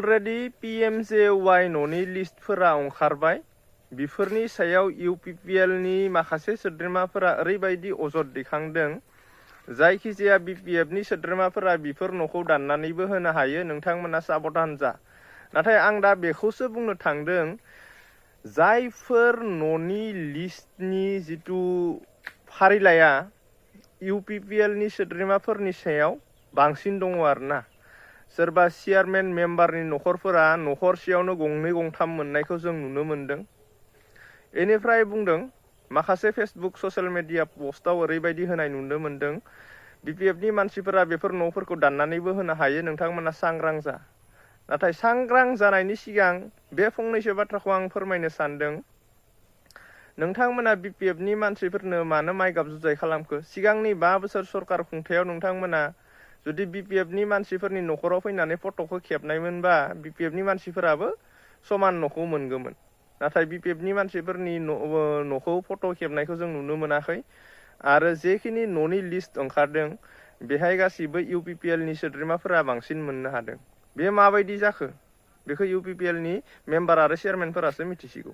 Already PMJY न'नि लिस्टफोरा ओंखारबाय। बेफोरनि सायाव UPPL नि माखासे सोद्रोमाफोरा ओरैबायदि अजद दैखांदों, जायखिजाया BPF नि सोद्रोमाफोरा बेफोर न'खौ दाननानैबो होनो हायो, नोंथांमोना साबधान जा। नाथाय आं दा बेखौसो बुंनो थांदों, जायफोर न'नि लिस्टनि जिथु फारिलाइया UPPL नि सोद्रोमाफोरनि सायाव बांसिन दङ आरोना। सोरबा चेयारमेन मेम्बारनि न'खरफोरा न'खरसेयावनो गंनै गंथाम मोननायखौ जों नुनो मोनदों। बेनिफ्राय बुंदों, माखासे फेसबुक ससियेल मिडिया पस्टआव ओरैबायदि होनाय नुनो मोनदों, BPF नि मानसिफोरा बेफोर न'फोरखौ दाननानैबो होनो हायो, नोंथांमोना सांग्रां जा। नाथाय सांग्रां जानायनि सिगां बे फंनैसो बाथ्राखौ आं फोरमायनो सानदों। नोंथांमोना BPF नि मानसिफोरनो मानो माइगाब जुजाय खालामखो? सिगांनि 5 बोसोर सरकार खुंथायाव नोंथांमोना जुदि BPF नि मानसिफोरनि न'खराव फैनानै फट'खौ खेबनायमोनबा BPF नि मानसिफोराबो समान न'खौ मोनगौमोन। नाथाय BPF नि मानसिफोरनि न'खौ फट' खेबनायखौ जों नुनो मोनाखै। आरो जेखिनि न'नि लिस्ट ओंखारदों, बेहाय गासिबो UPPL नि सोद्रोमाफोरा बांसिन मोननो हादों। बे माबायदि जाखो? बेखौ UPPL नि मेम्बार आरो चेयारमेनफोरासो मिथिसिगौ।